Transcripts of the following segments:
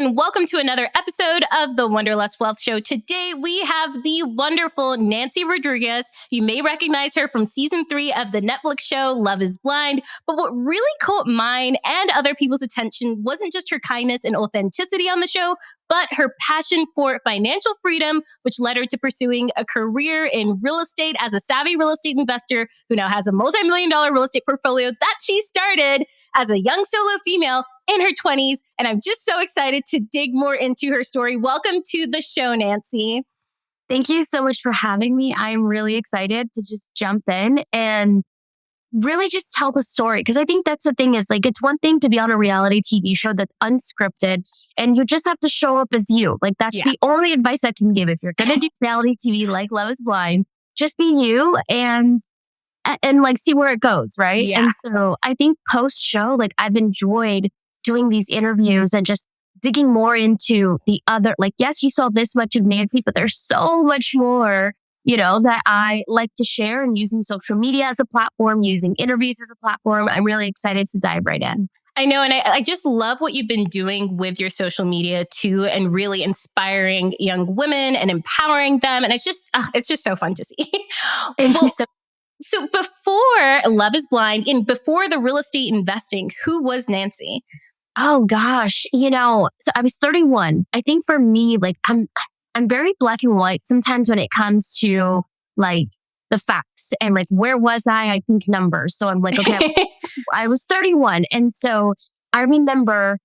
and welcome to another episode of the Wanderlust Wealth Show. Today, we have the wonderful Nancy Rodriguez. You may recognize her from season 3 of the Netflix show Love is Blind. But what really caught mine and other people's attention wasn't just her kindness and authenticity on the show, but her passion for financial freedom, which led her to pursuing a career in real estate as a savvy real estate investor who now has a multi-million-dollar real estate portfolio that she started as a young solo female in her 20s. And I'm just so excited to dig more into her story. Welcome to the show, Nancy. Thank you so much for having me. I'm really excited to just jump in and really just tell the story. Because I think that's the thing is like, it's one thing to be on a reality TV show that's unscripted and you just have to show up as you. Like that's the only advice I can give. If you're going to do reality TV like Love is Blind, just be you and like see where it goes. Right. Yeah. And so I think post show, like I've enjoyed doing these interviews and just digging more into the other, like, yes, you saw this much of Nancy, but there's so much more, you know, that I like to share, and using social media as a platform, using interviews as a platform. I'm really excited to dive right in. I know. And I just love what you've been doing with your social media too, and really inspiring young women and empowering them. And it's just so fun to see. Thank you so before Love is Blind and before the real estate investing, who was Nancy? Oh gosh, you know, so I was 31. I think for me, like I'm very black and white sometimes when it comes to like the facts and like where was I think numbers. So I'm like, okay, I was 31. And so I remember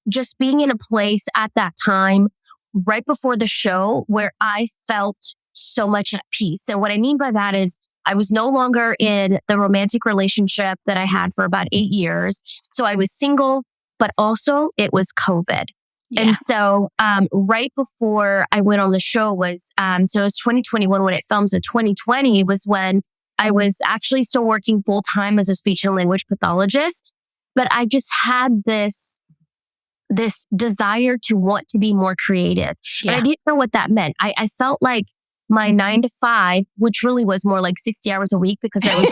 just being in a place at that time right before the show where I felt so much at peace. And what I mean by that is I was no longer in the romantic relationship that I had for about 8 years. So I was single, but also it was COVID. Yeah. And so right before I went on the show was, so it was 2021 when it filmed. So 2020 was when I was actually still working full time as a speech and language pathologist. But I just had this desire to want to be more creative. Yeah. And I didn't know what that meant. I felt like my 9 to 5, which really was more like 60 hours a week because I was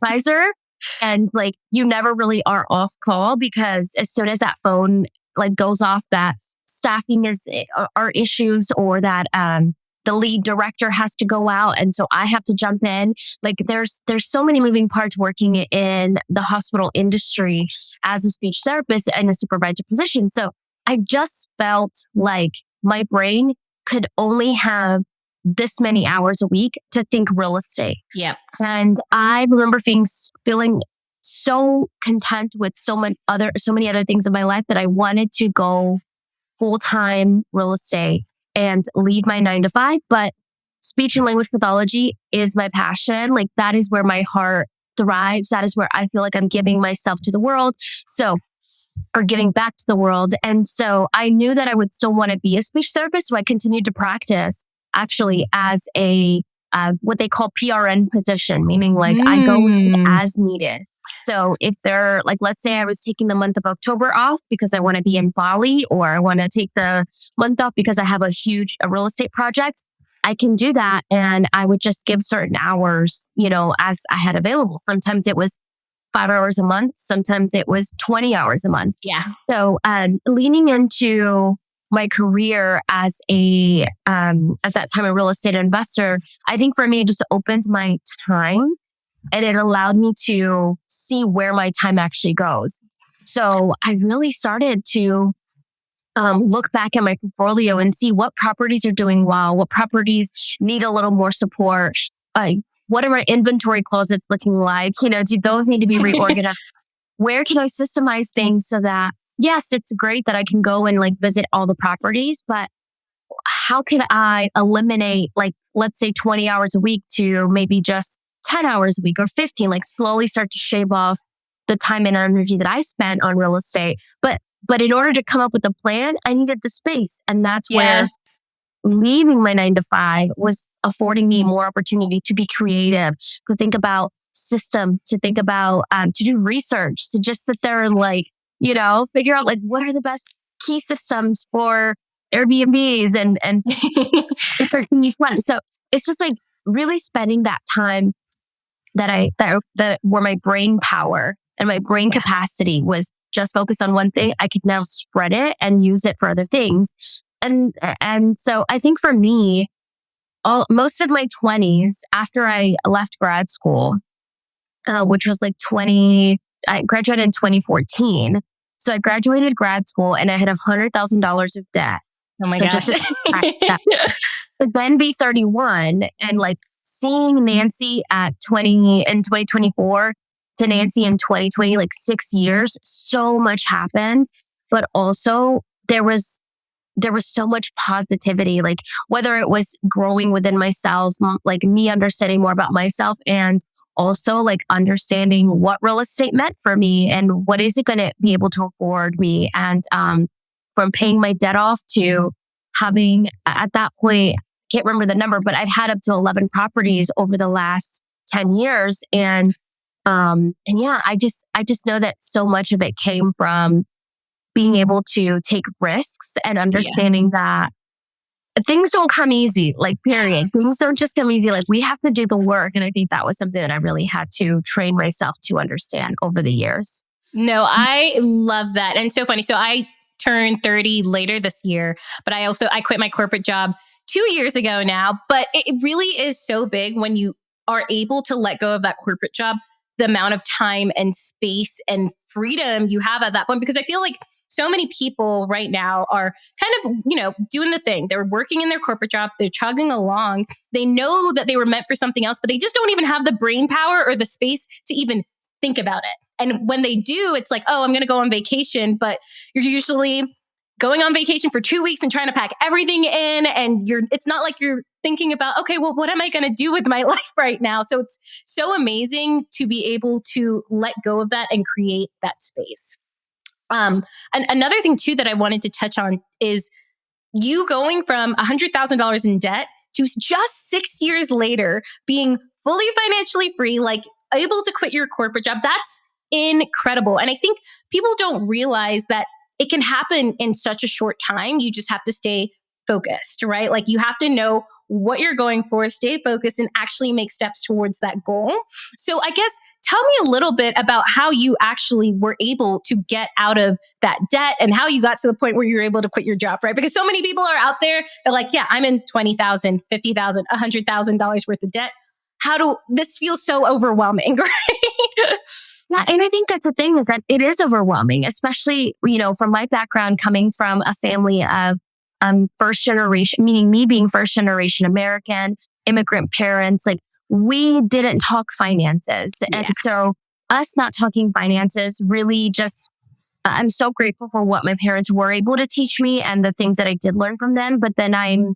advisor, and like you never really are off call because as soon as that phone like goes off, that staffing are issues, or that the lead director has to go out, and so I have to jump in. Like there's so many moving parts working in the hospital industry as a speech therapist and a supervisor position. So I just felt like my brain could only have this many hours a week to think real estate. Yeah. And I remember feeling so content with so many other things in my life that I wanted to go full-time real estate and leave my 9 to 5. But speech and language pathology is my passion. Like that is where my heart thrives. That is where I feel like I'm giving myself to the world. Or giving back to the world. And so I knew that I would still want to be a speech therapist. So I continued to practice actually as a, what they call PRN position, meaning like I go in as needed. So if they're like, let's say I was taking the month of October off because I want to be in Bali, or I want to take the month off because I have a huge real estate project, I can do that. And I would just give certain hours, you know, as I had available. Sometimes it was 5 hours a month. Sometimes it was 20 hours a month. Yeah. So leaning into my career as a, at that time, a real estate investor, I think for me, it just opened my time and it allowed me to see where my time actually goes. So I really started to look back at my portfolio and see what properties are doing well, what properties need a little more support. What are my inventory closets looking like? You know, do those need to be reorganized? Where can I systemize things so that, yes, it's great that I can go and like visit all the properties, but how can I eliminate like, let's say 20 hours a week to maybe just 10 hours a week or 15, like slowly start to shave off the time and energy that I spent on real estate. But in order to come up with a plan, I needed the space. And that's where leaving my 9 to 5 was affording me more opportunity to be creative, to think about systems, to think about, to do research, to just sit there and like, you know, figure out like what are the best key systems for Airbnbs and for So it's just like really spending that time that were my brain power. and my brain capacity was just focused on one thing, I could now spread it and use it for other things. And so I think for me, most of my 20s after I left grad school, which was like I graduated in 2014. So I graduated grad school and I had $100,000 of debt. Oh my so gosh. Just but then be 31 and like seeing Nancy in 2024 to Nancy in 2020, like 6 years, so much happened, but also there was so much positivity, like whether it was growing within myself, like me understanding more about myself, and also like understanding what real estate meant for me and what is it going to be able to afford me. And from paying my debt off to having, at that point, I can't remember the number, but I've had up to 11 properties over the last 10 years. And yeah, I just know that so much of it came from being able to take risks and understanding that things don't come easy, like period. Things don't just come easy. Like we have to do the work. And I think that was something that I really had to train myself to understand over the years. No, I love that. And so funny. So I turned 30 later this year, but I quit my corporate job 2 years ago now. But it really is so big when you are able to let go of that corporate job, the amount of time and space and freedom you have at that point. Because I feel like so many people right now are kind of, doing the thing. They're working in their corporate job. They're chugging along. They know that they were meant for something else, but they just don't even have the brain power or the space to even think about it. And when they do, it's like, oh, I'm going to go on vacation, but you're usually going on vacation for 2 weeks and trying to pack everything in. And it's not like you're thinking about, okay, well, what am I going to do with my life right now? So it's so amazing to be able to let go of that and create that space. And another thing too that I wanted to touch on is you going from $100,000 in debt to just 6 years later being fully financially free, like able to quit your corporate job. That's incredible. And I think people don't realize that it can happen in such a short time. You just have to stay focused, right? Like you have to know what you're going for, stay focused, and actually make steps towards that goal. So I guess tell me a little bit about how you actually were able to get out of that debt and how you got to the point where you're able to quit your job, right? Because so many people are out there, they're like, yeah, I'm in $20,000, $50,000, $100,000 worth of debt. This feels so overwhelming, right? Yeah, and I think that's the thing is that it is overwhelming, especially, from my background coming from a family of first generation, meaning me being first generation American, immigrant parents, like we didn't talk finances. And so us not talking finances really just, I'm so grateful for what my parents were able to teach me and the things that I did learn from them. But then I'm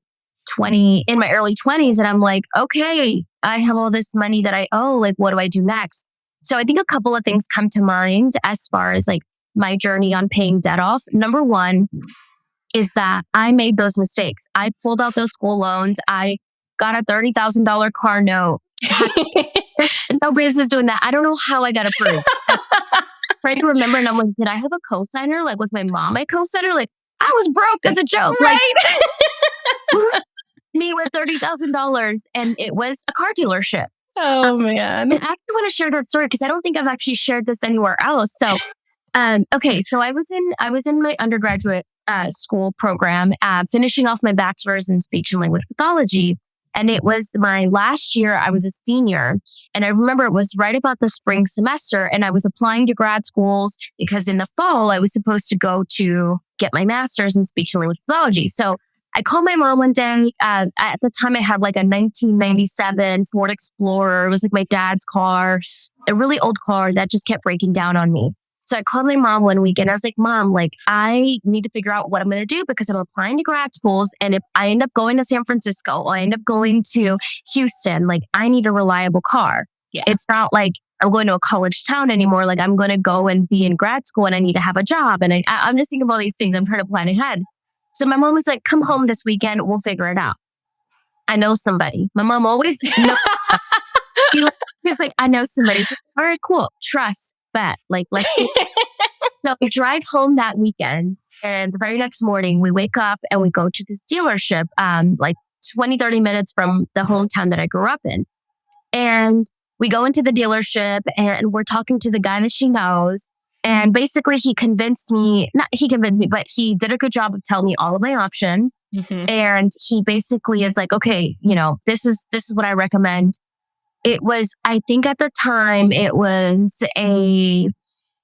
in my early 20s and I'm like, okay, I have all this money that I owe. Like, what do I do next? So I think a couple of things come to mind as far as like my journey on paying debt off. Number one is that I made those mistakes. I pulled out those school loans. I got a $30,000 car note. No business doing that. I don't know how I got approved. I'm trying to remember, and I'm like, did I have a co-signer? Like, was my mom my co-signer? Like, I was broke as a joke. Right. Like, me with $30,000, and it was a car dealership. Oh man! And I actually want to share that story because I don't think I've actually shared this anywhere else. So, okay, so I was in my undergraduate school program, finishing off my bachelor's in speech and language pathology. And it was my last year. I was a senior. And I remember it was right about the spring semester. And I was applying to grad schools because in the fall, I was supposed to go to get my master's in speech and language pathology. So I called my mom one day. At the time, I had like a 1997 Ford Explorer. It was like my dad's car, a really old car that just kept breaking down on me. So I called my mom one weekend. I was like, Mom, like I need to figure out what I'm going to do because I'm applying to grad schools. And if I end up going to San Francisco or I end up going to Houston, like I need a reliable car. Yeah. It's not like I'm going to a college town anymore. Like I'm going to go and be in grad school and I need to have a job. And I'm just thinking of all these things. I'm trying to plan ahead. So my mom was like, come home this weekend. We'll figure it out. I know somebody. My mom always knows. She's like, I know somebody. She's like, all right, cool. Trust. Bet. Like, let's do it. So we drive home that weekend and the very next morning we wake up and we go to this dealership, like 20, 30 minutes from the hometown that I grew up in. And we go into the dealership and we're talking to the guy that she knows. And basically not he convinced me, but he did a good job of telling me all of my options. Mm-hmm. And he basically is like, okay, this is what I recommend. It was, I think at the time, it was a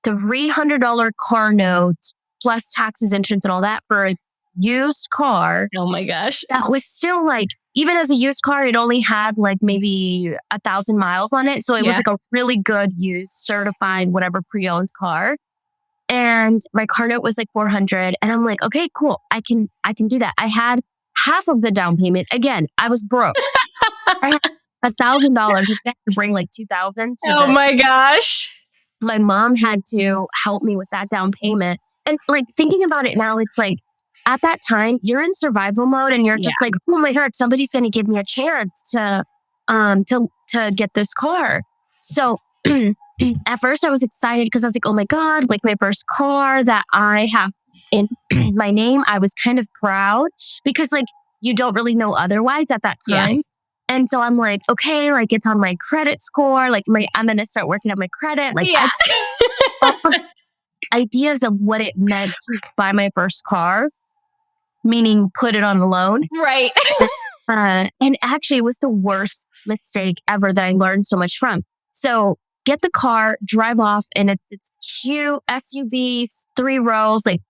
$300 car note plus taxes, insurance, and all that for a used car. Oh my gosh. That was still like, even as a used car, it only had like maybe 1,000 miles on it. So it was like a really good used, certified, whatever pre-owned car. And my car note was like $400. And I'm like, okay, cool. I can do that. I had half of the down payment. Again, I was broke. I had $1,000. I had to bring like $2,000. Oh my gosh. My mom had to help me with that down payment. And like thinking about it now, it's like at that time you're in survival mode and you're just like, oh my God, somebody's going to give me a chance to get this car. So at first I was excited because I was like, oh my God, like my first car that I have in my name. I was kind of proud because like you don't really know otherwise at that time. Yeah. And so I'm like, okay, like it's on my credit score. Like I'm going to start working on my credit. Like ideas of what it meant to buy my first car, meaning put it on a loan. Right. And actually it was the worst mistake ever that I learned so much from. So get the car, drive off, and it's cute SUVs, 3 rows. Like,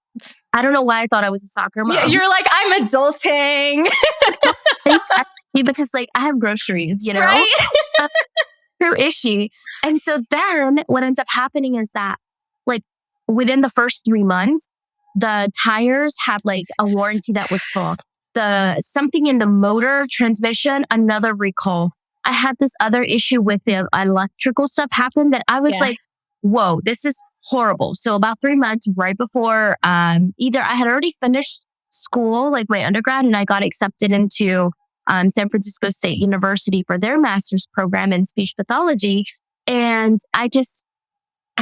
I don't know why I thought I was a soccer mom. Yeah, you're like, I'm adulting. Because like I have groceries, Right? Who is she? And so then what ends up happening is that like within the first 3 months, the tires had like a warranty that was full. Something in the motor transmission, another recall. I had this other issue with the electrical stuff happen that I was like, whoa, this is horrible. So about 3 months right before either I had already finished school, like my undergrad, and I got accepted into San Francisco State University for their master's program in speech pathology. And I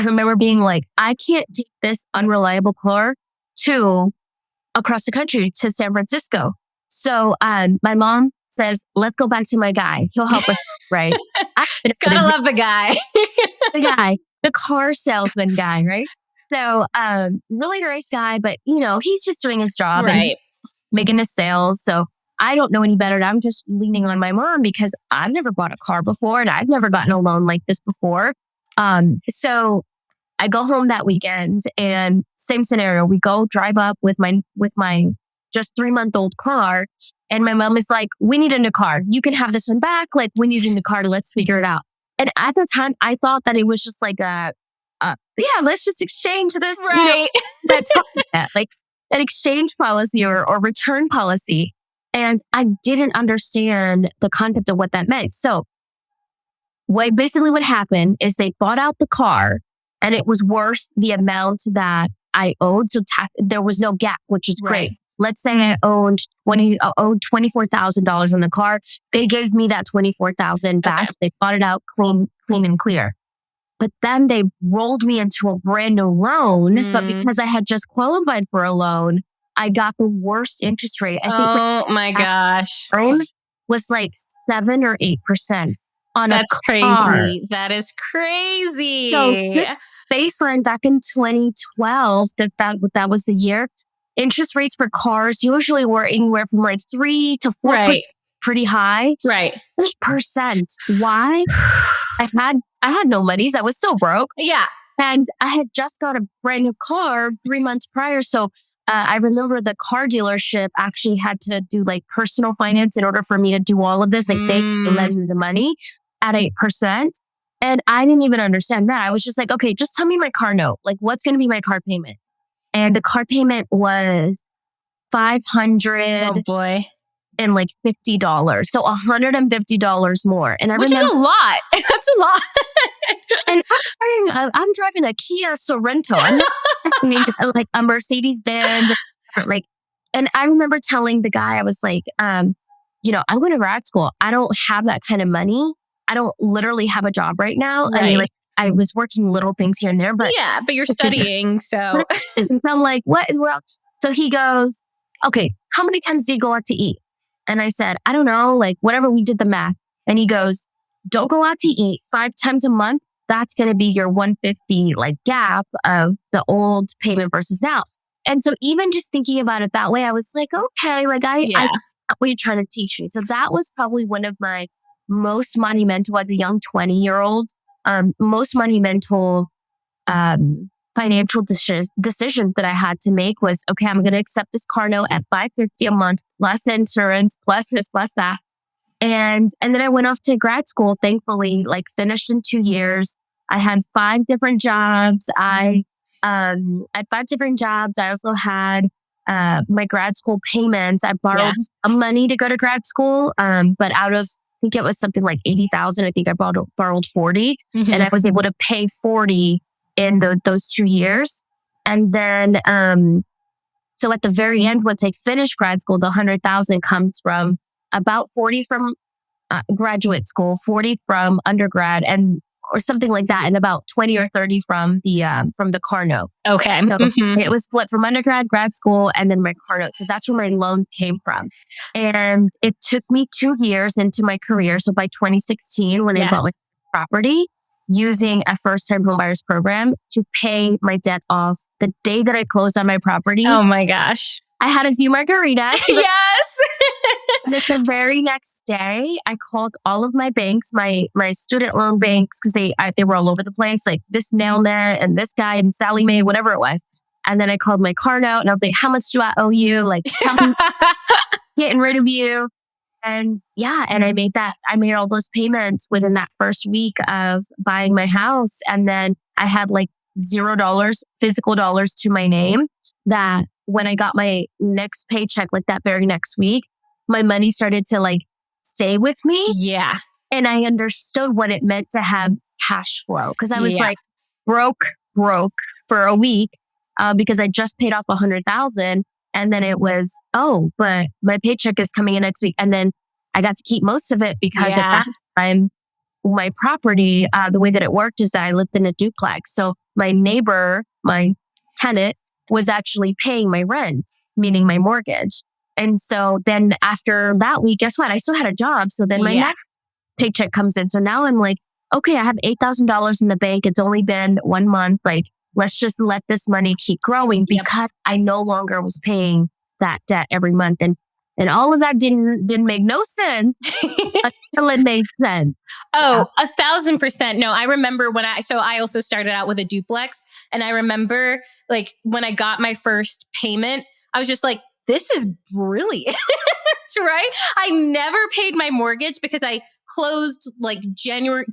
remember being like, I can't take this unreliable car across the country to San Francisco. So my mom says, let's go back to my guy. He'll help us, right? Gotta love the guy. The car salesman guy, right? So really nice guy, but he's just doing his job and making his sales. So I don't know any better. I'm just leaning on my mom because I've never bought a car before and I've never gotten a loan like this before. So I go home that weekend and same scenario. We go drive up with my just 3-month-old car. And my mom is like, we need a new car. You can have this one back. Like, we need a new car. Let's figure it out. And at the time, I thought that it was just like let's just exchange this. Right. Like an exchange policy or return policy. And I didn't understand the concept of what that meant. So what happened is they bought out the car and it was worth the amount that I owed. So there was no gap, which is great. Let's say I owed $24,000 on the car. They gave me that $24,000 back. Okay. So they bought it out clean and clear. But then they rolled me into a brand new loan. But because I had just qualified for a loan, I got the worst interest rate. I think my gosh. Was like 7 or 8% on That's a car. Crazy. That is crazy. So baseline back in 2012, that was the year. Interest rates for cars usually were anywhere from like 3 to 4%, pretty high. Right. 8%. Why? I had no monies. I was so broke. Yeah. And I had just got a brand new car 3 months prior. So I remember the car dealership actually had to do like personal finance in order for me to do all of this. Like they lend me the money at 8%. And I didn't even understand that. I was just like, okay, just tell me my car note. Like what's going to be my car payment? And the car payment was $500. Oh boy. And like $50. So $150 more. And Which is a lot. That's a lot. And I'm driving a Kia Sorento. I'm not like a Mercedes Benz. And I remember telling the guy, I was like, I'm going to grad school. I don't have that kind of money. I don't literally have a job right now. Right. I mean, like I was working little things here and there, but but you're studying. So I'm like, what in the world? So he goes, okay, how many times do you go out to eat? And I said, I don't know, like whatever. We did the math. And he goes, don't go out to eat 5 times a month. That's going to be your 150 like gap of the old payment versus now. And so even just thinking about it that way, I was like, okay, like I get what you're trying to teach me. So that was probably one of my most monumental as a young 20-year-old, most monumental financial decisions that I had to make was, okay, I'm going to accept this car note at $550 a month, plus insurance, plus this, plus that. And then I went off to grad school, thankfully, like finished in 2 years. I had 5 different jobs. I had 5 different jobs. I also had my grad school payments. I borrowed some money to go to grad school, but out of, I think it was something like 80,000. I think I borrowed 40, and I was able to pay 40 in those 2 years. And then, so at the very end, once I finished grad school, the 100,000 comes from about 40 from graduate school, 40 from undergrad, or something like that, and about 20 or 30 from the car note. Okay. So it was split from undergrad, grad school, and then my car note. So that's where my loans came from. And it took me 2 years into my career. So by 2016, when I bought my property, using a first-time homebuyers program to pay my debt off the day that I closed on my property. Oh my gosh. I had a few margaritas. Yes. And then the very next day, I called all of my banks, my student loan banks, because they were all over the place, like this Nailnet and this guy and Sally Mae, whatever it was. And then I called my car note and I was like, how much do I owe you? Like, tell me, getting rid of you. And I made all those payments within that first week of buying my house. And then I had like $0 physical dollars to my name, that when I got my next paycheck, like that very next week, my money started to like stay with me. Yeah. And I understood what it meant to have cash flow, because I was like broke for a week because I just paid off 100,000. And then it was, but my paycheck is coming in next week. And then I got to keep most of it because at that time, my property, the way that it worked is that I lived in a duplex. So my neighbor, my tenant, was actually paying my rent, meaning my mortgage. And so then after that week, guess what? I still had a job. So then my next paycheck comes in. So now I'm like, okay, I have $8,000 in the bank. It's only been 1 month. Like, let's just let this money keep growing, because I no longer was paying that debt every month. And all of that didn't make no sense until it made sense. Oh, 1,000%. No, I remember so I also started out with a duplex, and I remember like when I got my first payment, I was just like, this is brilliant, right? I never paid my mortgage because I closed like January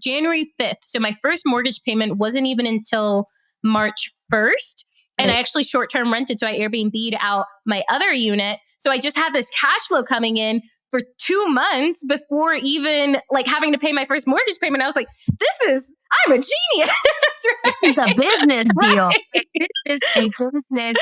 5th. So my first mortgage payment wasn't even until March 1st. And I actually short-term rented. So I Airbnb'd out my other unit. So I just had this cash flow coming in for 2 months before even like having to pay my first mortgage payment. I was like, I'm a genius. Right? This is a business deal. It is a business.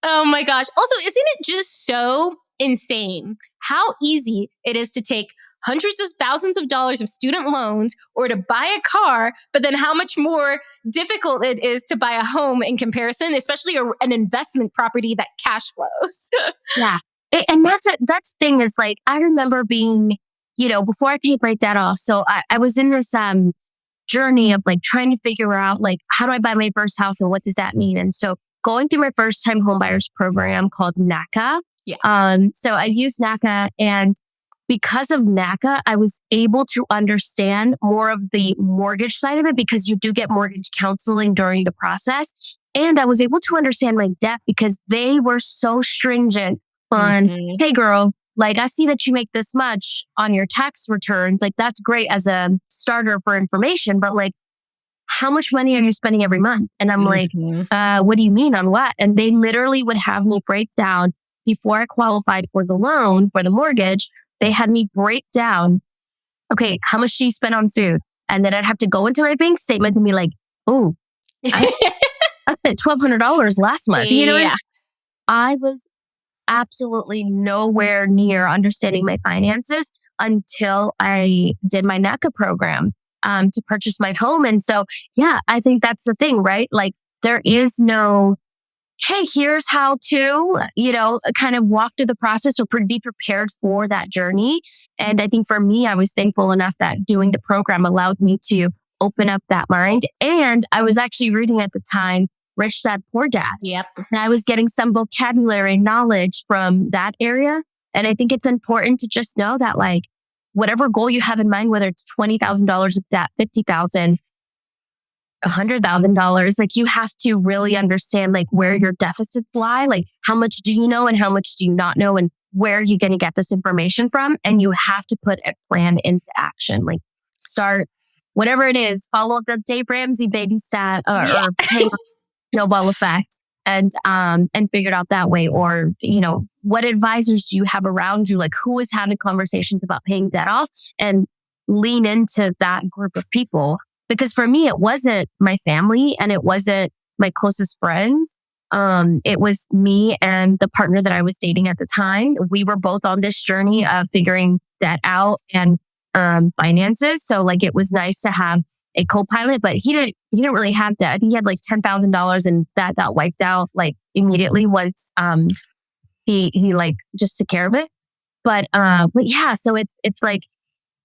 Oh my gosh. Also, isn't it just so insane how easy it is to take hundreds of thousands of dollars of student loans or to buy a car, but then how much more difficult it is to buy a home in comparison, especially an investment property that cash flows. Yeah. And that's the thing is like, I remember being, before I paid my debt off. So I was in this journey of like trying to figure out like, how do I buy my first house and what does that mean? And so going through my first time homebuyers program called NACA. Yeah. So I used NACA, and because of NACA, I was able to understand more of the mortgage side of it, because you do get mortgage counseling during the process. And I was able to understand my debt because they were so stringent on, hey girl, like I see that you make this much on your tax returns. Like that's great as a starter for information, but like, how much money are you spending every month? And I'm like, what do you mean on what? And they literally would have me break down before I qualified for the loan, for the mortgage. They had me break down, okay, how much do you spend on food? And then I'd have to go into my bank statement and be like, oh, I spent $1,200 last month. You know, I was absolutely nowhere near understanding my finances until I did my NACA program to purchase my home. And so, I think that's the thing, right? Like there is no hey, here's how to, kind of walk through the process or be prepared for that journey. And I think for me, I was thankful enough that doing the program allowed me to open up that mind. And I was actually reading at the time, Rich Dad, Poor Dad. Yep. And I was getting some vocabulary knowledge from that area. And I think it's important to just know that like whatever goal you have in mind, whether it's $20,000 of debt, $50,000, $100,000, like you have to really understand like where your deficits lie, like how much do you know and how much do you not know and where are you going to get this information from? And you have to put a plan into action, like start whatever it is, follow the Dave Ramsey baby stat or pay snowball effect and figure it out that way. Or, what advisors do you have around you? Like who is having conversations about paying debt off and lean into that group of people. Because for me, it wasn't my family and it wasn't my closest friends. It was me and the partner that I was dating at the time. We were both on this journey of figuring debt out and finances. So like it was nice to have a co-pilot, but he didn't really have debt. He had like $10,000 and that got wiped out like immediately once he like just took care of it. But yeah, so it's like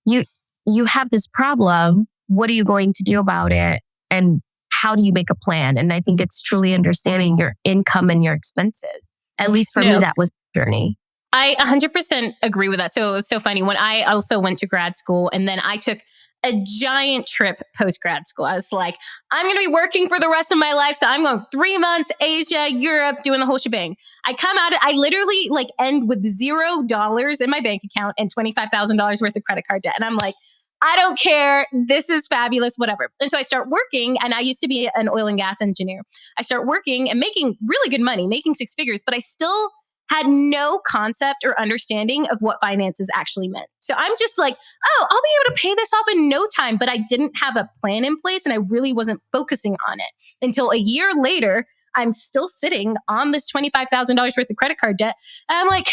you have this problem. What are you going to do about it? And how do you make a plan? And I think it's truly understanding your income and your expenses. At least for me, that was the journey. I 100% agree with that. So it was so funny when I also went to grad school and then I took a giant trip post grad school. I was like, I'm going to be working for the rest of my life. So I'm going 3 months, Asia, Europe, doing the whole shebang. I come out, I literally like end with $0 in my bank account and $25,000 worth of credit card debt. And I'm like, I don't care. This is fabulous, whatever. And so I start working, and I used to be an oil and gas engineer. I start working and making really good money, making 6 figures, but I still had no concept or understanding of what finances actually meant. So I'm just like, oh, I'll be able to pay this off in no time, but I didn't have a plan in place and I really wasn't focusing on it until a year later. I'm still sitting on this $25,000 worth of credit card debt. And I'm like,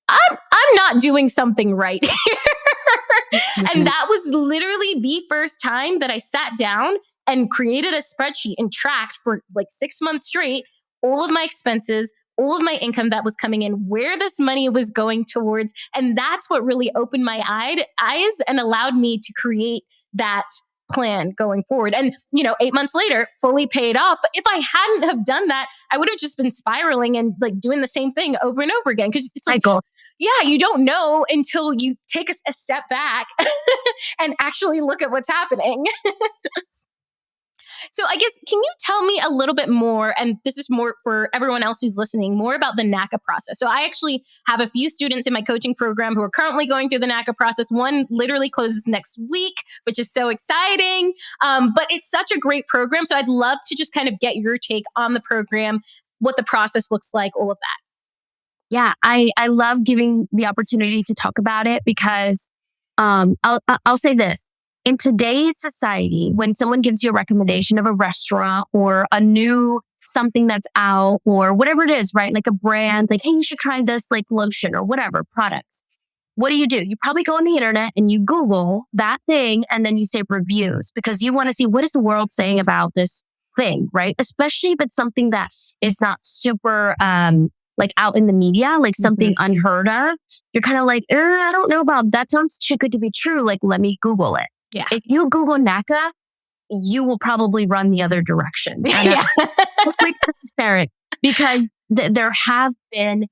I'm not doing something right here. And that was literally the first time that I sat down and created a spreadsheet and tracked for like 6 months straight all of my expenses, all of my income that was coming in, where this money was going towards. And that's what really opened my eyes and allowed me to create that plan going forward. And, 8 months later, fully paid off. But if I hadn't have done that, I would have just been spiraling and like doing the same thing over and over again. Because it's like, yeah, you don't know until you take a step back and actually look at what's happening. So I guess, can you tell me a little bit more, and this is more for everyone else who's listening, more about the NACA process? So I actually have a few students in my coaching program who are currently going through the NACA process. One literally closes next week, which is so exciting. But it's such a great program. So I'd love to just kind of get your take on the program, what the process looks like, all of that. Yeah, I love giving the opportunity to talk about it because I'll say this. In today's society, when someone gives you a recommendation of a restaurant or a new something that's out or whatever it is, right? Like a brand, like, hey, you should try this like lotion or whatever products. What do? You probably go on the internet and you Google that thing and then you say reviews because you want to see what is the world saying about this thing, right? Especially if it's something that is not super like out in the media, like something unheard of. You're kind of like, I don't know about that. Sounds too good to be true. Like, let me Google it. Yeah. If you Google NACA, you will probably run the other direction. Yeah. Totally transparent because there have been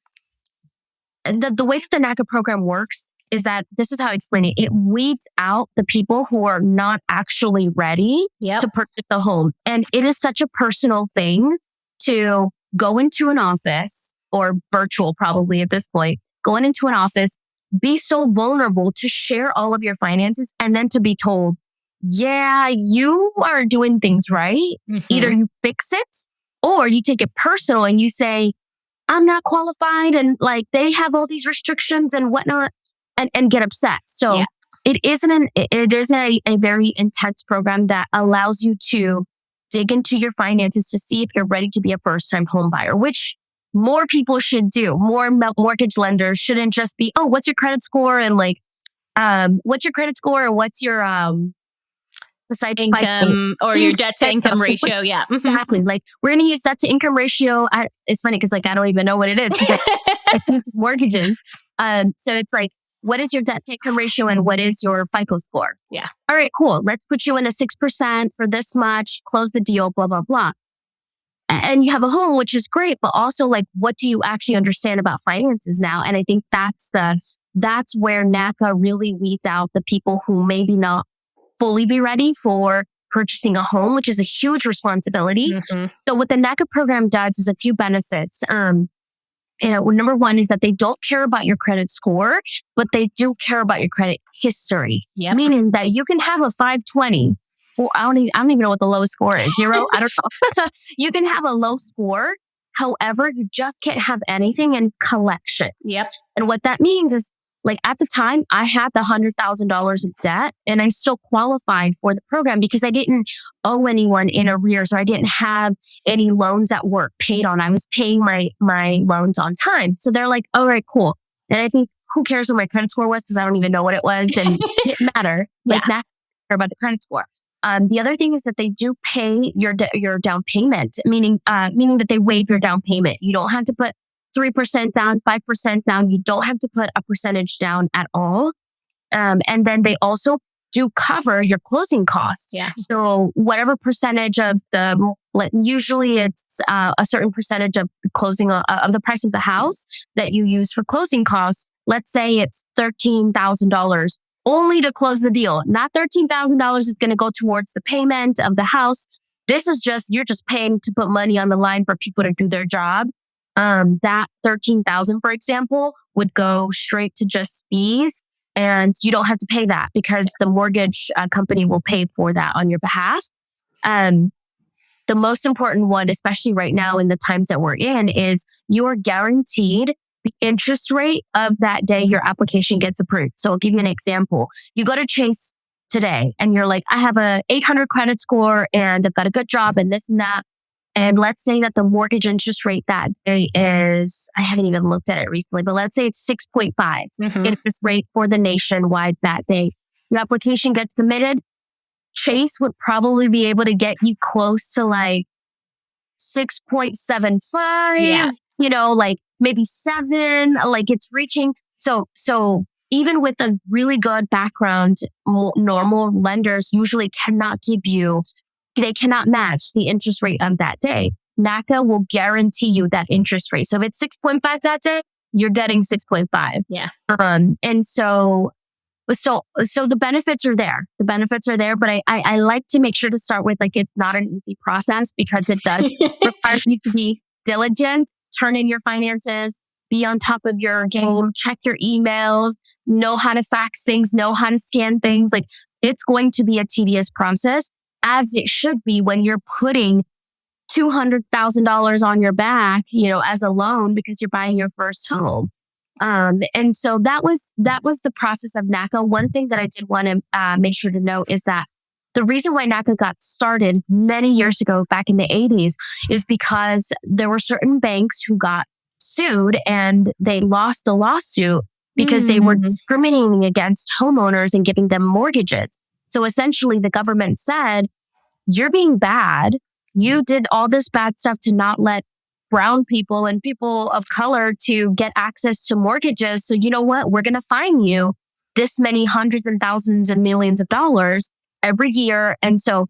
the way that the NACA program works is that this is how I explain it. It weeds out the people who are not actually ready to purchase a home. And it is such a personal thing to go into an office or virtual probably at this point, going into an office, be so vulnerable to share all of your finances and then to be told, yeah, you are doing things right. Either you fix it or you take it personal and you say, I'm not qualified and like they have all these restrictions and whatnot and get upset. So it is a very intense program that allows you to dig into your finances to see if you're ready to be a first-time home buyer, which more people should do. More mortgage lenders shouldn't just be, oh, what's your credit score? And like, what's your credit score? Or what's your, besides income or your debt to income ratio. Yeah. Exactly. Like we're going to use debt to income ratio. It's funny because like I don't even know what it is because I mortgages. So it's like, what is your debt to income ratio and what is your FICO score? Yeah. All right, cool. Let's put you in a 6% for this much, close the deal, blah, blah, blah. And you have a home, which is great, but also like, what do you actually understand about finances now? And I think that's where NACA really weeds out the people who maybe not fully be ready for purchasing a home, which is a huge responsibility. Mm-hmm. So what the NACA program does is a few benefits. Number one is that they don't care about your credit score, but they do care about your credit history. Yep. Meaning that you can have a 520. Well, I don't even know what the lowest score is. 0? I don't know. You can have a low score. However, you just can't have anything in collection. Yep. And what that means is, like at the time, I had the $100,000 of debt and I still qualified for the program because I didn't owe anyone in arrears or I didn't have any loans at work paid on. I was paying my loans on time. So they're like, all right, cool. And I think who cares what my credit score was because I don't even know what it was and it didn't matter. Like not care about the credit score. The other thing is that they do pay your down payment, meaning that they waive your down payment. You don't have to put 3% down, 5% down. You don't have to put a percentage down at all. And then they also do cover your closing costs. Yeah. So whatever percentage of usually it's a certain percentage of the closing of the price of the house that you use for closing costs. Let's say it's $13,000 only to close the deal. Not $13,000 is going to go towards the payment of the house. This is you're just paying to put money on the line for people to do their job. That $13,000, for example, would go straight to just fees. And you don't have to pay that because the mortgage company will pay for that on your behalf. The most important one, especially right now in the times that we're in, is you are guaranteed the interest rate of that day your application gets approved. So I'll give you an example. You go to Chase today and you're like, I have a 800 credit score and I've got a good job and this and that. And let's say that the mortgage interest rate that day is, I haven't even looked at it recently, but let's say it's 6.5 interest rate for the nationwide that day. Your application gets submitted. Chase would probably be able to get you close to like 6.75, like maybe 7, like it's reaching. So even with a really good background, normal lenders usually they cannot match the interest rate of that day. NACA will guarantee you that interest rate. So if it's 6.5 that day, you're getting 6.5. Yeah. And so the benefits are there. The benefits are there, but I like to make sure to start with like, it's not an easy process because it does require you to be diligent, turn in your finances, be on top of your game, check your emails, know how to fax things, know how to scan things. Like it's going to be a tedious process, as it should be when you're putting $200,000 on your back, as a loan because you're buying your first home. And so that was the process of NACA. One thing that I did want to make sure to note is that the reason why NACA got started many years ago, back in the 80s, is because there were certain banks who got sued and they lost a lawsuit because they were discriminating against homeowners and giving them mortgages. So essentially the government said, you're being bad. You did all this bad stuff to not let brown people and people of color to get access to mortgages. So you know what? We're going to fine you this many hundreds and thousands and millions of dollars every year. And so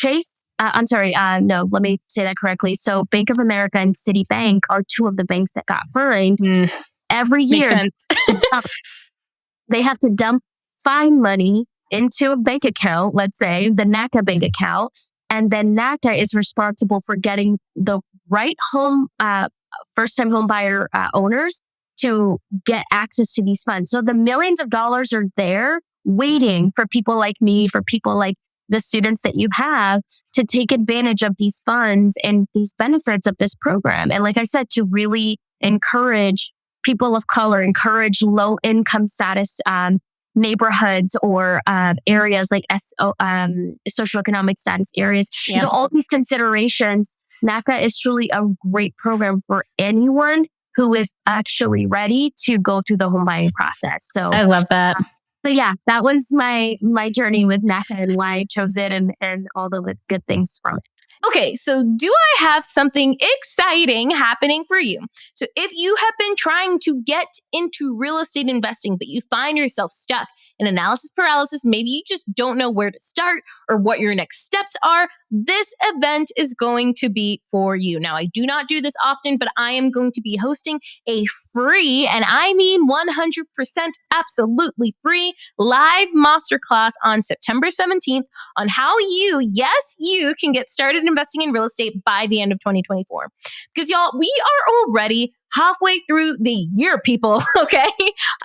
let me say that correctly. So Bank of America and Citibank are two of the banks that got fined every year. They have to dump fine money into a bank account, let's say the NACA bank account. And then NACA is responsible for getting the right first-time home buyer owners to get access to these funds. So the millions of dollars are there waiting for people like me, for people like the students that you have to take advantage of these funds and these benefits of this program. And like I said, to really encourage people of color, encourage low income status neighborhoods or areas like socioeconomic status areas. Yeah. So all these considerations, NACA is truly a great program for anyone who is actually ready to go through the home buying process. So I love that. So yeah, that was my journey with NACA and why I chose it and all the good things from it. Okay, so do I have something exciting happening for you? So if you have been trying to get into real estate investing, but you find yourself stuck in analysis paralysis, maybe you just don't know where to start or what your next steps are, this event is going to be for you. Now, I do not do this often, but I am going to be hosting a free, and I mean 100% absolutely free, live masterclass on September 17th on how you, yes, you can get started investing in real estate by the end of 2024. Because y'all, we are already halfway through the year, people, okay?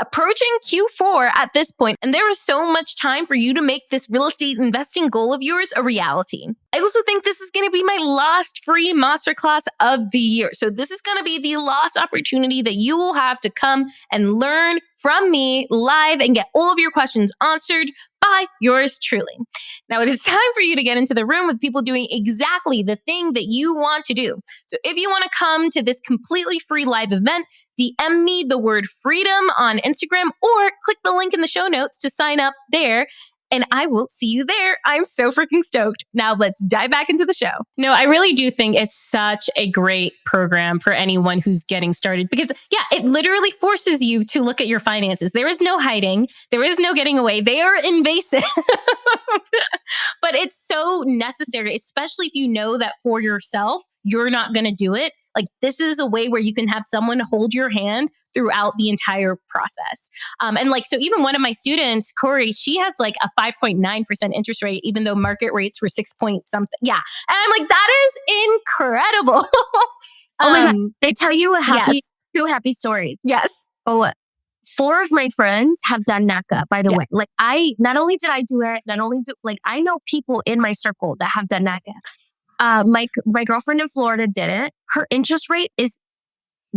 Approaching Q4 at this point, and there is so much time for you to make this real estate investing goal of yours a reality. I also think this is going to be my last free masterclass of the year. So this is going to be the last opportunity that you will have to come and learn from me live and get all of your questions answered by yours truly. Now it is time for you to get into the room with people doing exactly the thing that you want to do. So if you want to come to this completely free live event, DM me the word freedom on Instagram or click the link in the show notes to sign up there. And I will see you there. I'm so freaking stoked. Now let's dive back into the show. No, I really do think it's such a great program for anyone who's getting started because, yeah, it literally forces you to look at your finances. There is no hiding. There is no getting away. They are invasive. But it's so necessary, especially if you know that for yourself, you're not going to do it. Like this is a way where you can have someone hold your hand throughout the entire process. And like, so even one of my students, Corey, she has like a 5.9% interest rate, even though market rates were 6 point something. Yeah. And I'm like, that is incredible. Oh my God. They tell you Yes. two happy stories. Yes. Oh, 4 of my friends have done NACA, by the way. Like not only did I do it, I know people in my circle that have done NACA. My girlfriend in Florida did it. Her interest rate is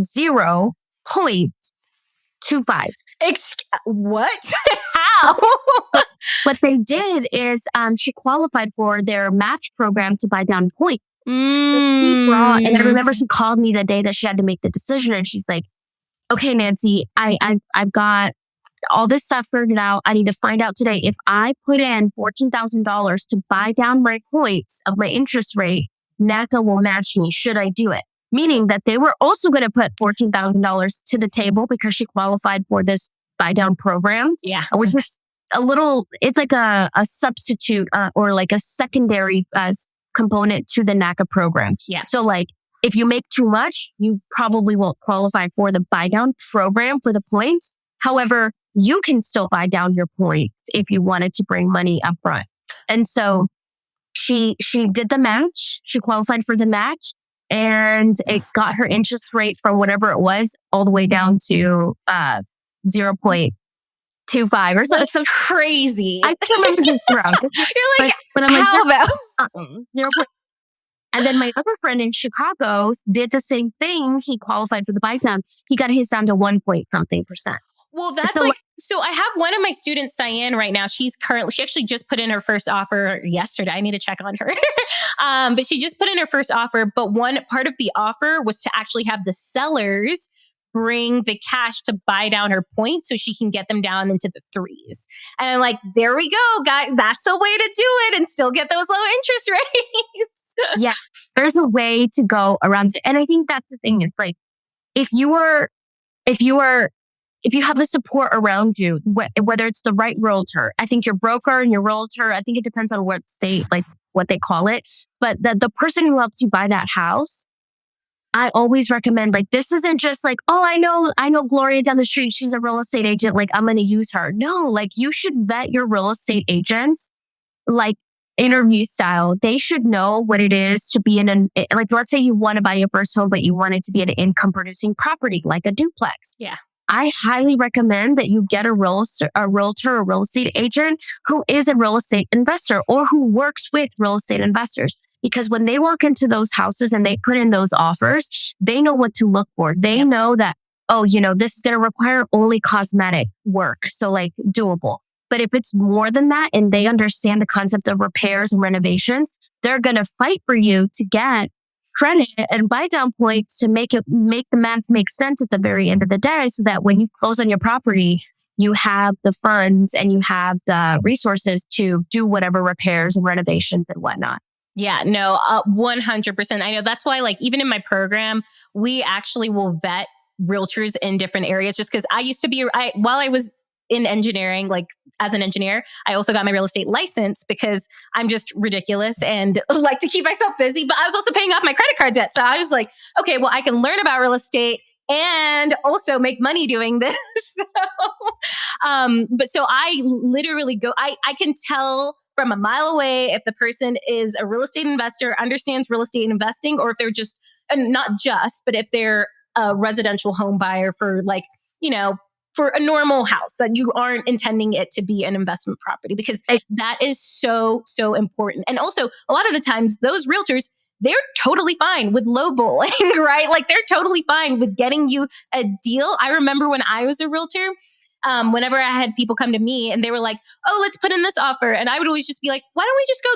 0.25. What? How? What they did is she qualified for their match program to buy down points. So she brought, and I remember she called me the day that she had to make the decision, and she's like, "Okay, Nancy, I've got all this stuff figured out. I need to find out today if I put in $14,000 to buy down my points of my interest rate, NACA will match me. Should I do it?" Meaning that they were also going to put $14,000 to the table because she qualified for this buy down program. Yeah. Which is it's like a substitute or like a secondary component to the NACA program. Yeah. So like if you make too much, you probably won't qualify for the buy down program for the points. However, you can still buy down your points if you wanted to bring money up front. And so she did the match. She qualified for the match and it got her interest rate from whatever it was all the way down to 0.25 or something. That's crazy. I can't remember the amount. You're like, but I'm how like, though? 0. And then my other friend in Chicago did the same thing. He qualified for the buy down. He got his down to 1 point something percent. Well, that's so I have one of my students, Cyan, right now. She actually just put in her first offer yesterday. I need to check on her. But she just put in her first offer. But one part of the offer was to actually have the sellers bring the cash to buy down her points so she can get them down into the 3s. And I'm like, there we go, guys. That's a way to do it and still get those low interest rates. Yeah, there's a way to go around it. And I think that's the thing. It's like, if you have the support around you, whether it's the right realtor, I think your broker and your realtor, I think it depends on what state, like what they call it. But the person who helps you buy that house, I always recommend, like, this isn't just like, oh, I know Gloria down the street. She's a real estate agent. Like, I'm going to use her. No, like you should vet your real estate agents, like interview style. They should know what it is to be like, let's say you want to buy your first home, but you want it to be an income producing property, like a duplex. Yeah. I highly recommend that you get a realtor or real estate agent who is a real estate investor or who works with real estate investors. Because when they walk into those houses and they put in those offers, they know what to look for. They know that, this is going to require only cosmetic work. So like doable. But if it's more than that and they understand the concept of repairs and renovations, they're going to fight for you to get credit and buy down points to make the math make sense at the very end of the day so that when you close on your property, you have the funds and you have the resources to do whatever repairs and renovations and whatnot. Yeah, no, 100%. I know that's why, like, even in my program, we actually will vet realtors in different areas just because I used to be, while I was in engineering, like as an engineer, I also got my real estate license because I'm just ridiculous and like to keep myself busy. But I was also paying off my credit card debt. So I was like, okay, well, I can learn about real estate and also make money doing this. But so I literally I can tell from a mile away if the person is a real estate investor, understands real estate investing, or if they're just, and not just, but if they're a residential home buyer for like, for a normal house that you aren't intending it to be an investment property, because that is so, so important. And also a lot of the times those realtors, they're totally fine with lowballing, right? Like they're totally fine with getting you a deal. I remember when I was a realtor, whenever I had people come to me and they were like, oh, let's put in this offer. And I would always just be like, why don't we just go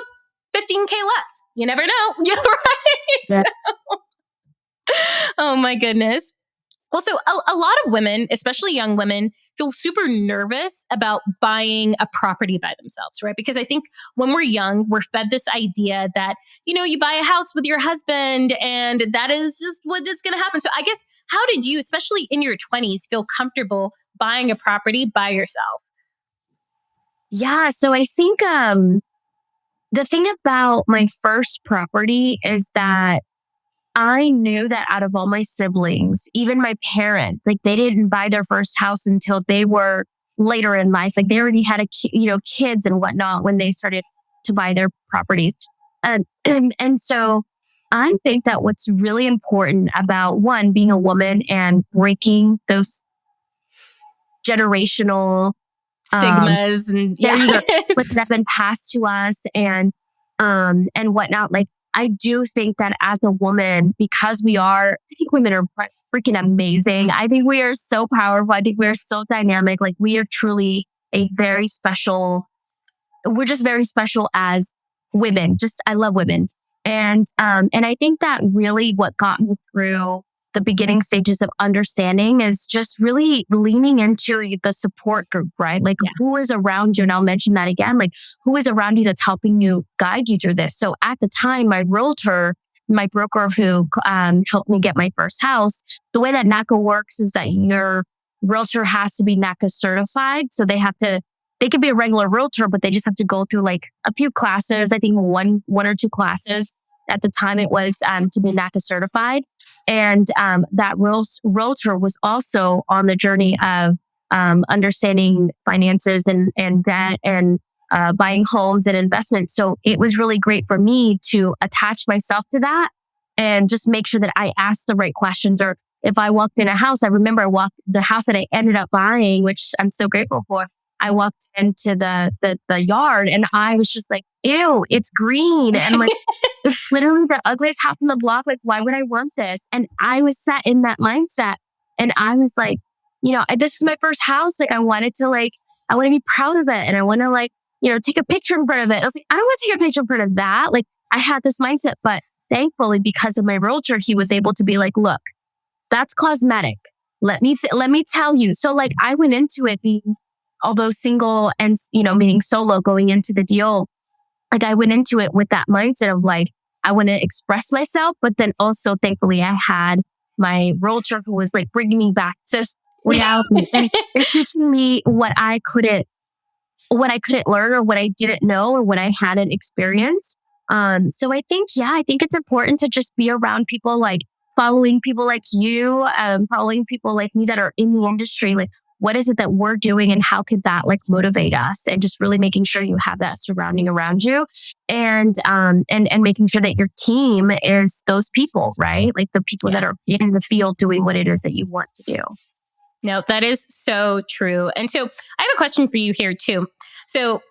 15K less? You never know. Right? Yeah. Oh my goodness. Also, a lot of women, especially young women, feel super nervous about buying a property by themselves, right? Because I think when we're young, we're fed this idea that, you buy a house with your husband and that is just what is going to happen. So I guess, how did you, especially in your 20s, feel comfortable buying a property by yourself? Yeah. So I think the thing about my first property is that I knew that out of all my siblings, even my parents, like they didn't buy their first house until they were later in life. Like they already had kids and whatnot when they started to buy their properties. And so I think that what's really important about one, being a woman and breaking those generational stigmas and what's that been passed to us and whatnot. Like I do think that as a woman, because I think women are freaking amazing. I think we are so powerful. I think we are so dynamic. Like we are truly we're just very special as women. Just, I love women. And I think that really what got me through the beginning stages of understanding is just really leaning into the support group, right? Like who is around you? And I'll mention that again, like who is around you that's helping you guide you through this. So at the time, my broker who helped me get my first house, the way that NACA works is that your realtor has to be NACA certified. So they could be a regular realtor, but they just have to go through like a few classes. I think one or two classes at the time it was to be NACA certified. And that realtor was also on the journey of understanding finances and debt and buying homes and investments. So it was really great for me to attach myself to that and just make sure that I asked the right questions. Or if I walked in a house, I remember the house that I ended up buying, which I'm so grateful for. I walked into the yard and I was just like, ew, it's green. And like, it's literally the ugliest house in the block. Like, why would I want this? And I was set in that mindset. And I was like, this is my first house. Like, I want to be proud of it. And I want to take a picture in front of it. I was like, I don't want to take a picture in front of that. Like, I had this mindset, but thankfully, because of my realtor, he was able to be like, look, that's cosmetic. Let me tell you. So like, I went into it being, although single and, meaning solo going into the deal, like I went into it with that mindset of like, I want to express myself, but then also thankfully I had my realtor who was like bringing me back to reality and teaching me what I couldn't learn or what I didn't know or what I hadn't experienced. So I think it's important to just be around people, like following people like you, following people like me that are in the industry, like what is it that we're doing and how could that like motivate us, and just really making sure you have that surrounding around you and making sure that your team is those people, right? Like the people that are in the field doing what it is that you want to do. No, that is so true. And so I have a question for you here too. So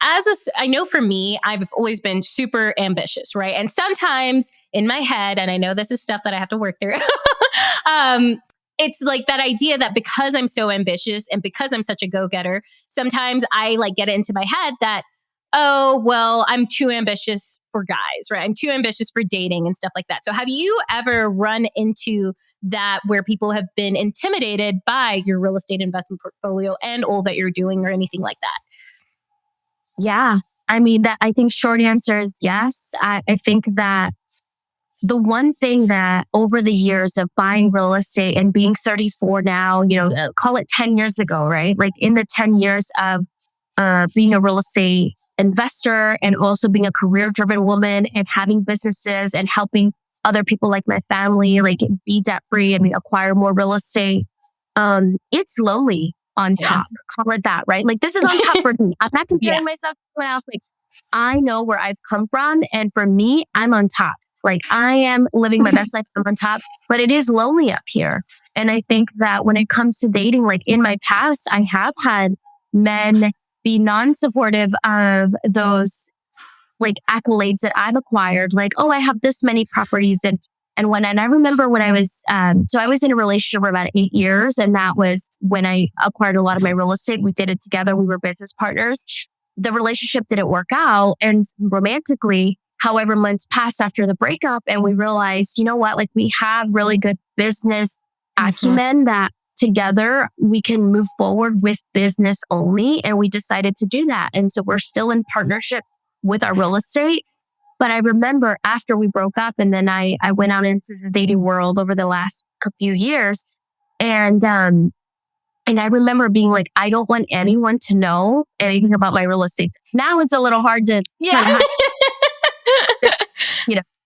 I know for me, I've always been super ambitious, right? And sometimes in my head, and I know this is stuff that I have to work through, it's like that idea that because I'm so ambitious and because I'm such a go-getter, sometimes I like get it into my head that oh, well, I'm too ambitious for guys, right? I'm too ambitious for dating and stuff like that. So have you ever run into that where people have been intimidated by your real estate investment portfolio and all that you're doing or anything like that? Yeah. I mean, that I think short answer is yes. I think that the one thing that over the years of buying real estate and being 34 now, call it 10 years ago, right? Like in the 10 years of being a real estate investor and also being a career driven woman and having businesses and helping other people like my family, like be debt free and acquire more real estate. It's lonely on top, call it that, right? Like this is on top for me. I'm not comparing myself to someone else. Like I know where I've come from. And for me, I'm on top. Like I am living my best life. I'm on top, but it is lonely up here. And I think that when it comes to dating, like in my past, I have had men be non-supportive of those like accolades that I've acquired. Like, oh, I have this many properties. And I remember when I was, so I was in a relationship for about 8 years. And that was when I acquired a lot of my real estate. We did it together. We were business partners. The relationship didn't work out. And romantically, however, months passed after the breakup. And we realized, you know what, like we have really good business acumen that together we can move forward with business only. And we decided to do that. And so we're still in partnership with our real estate. But I remember after we broke up and then I went out into the dating world over the last few years. And I remember being like, I don't want anyone to know anything about my real estate. Now it's a little hard to,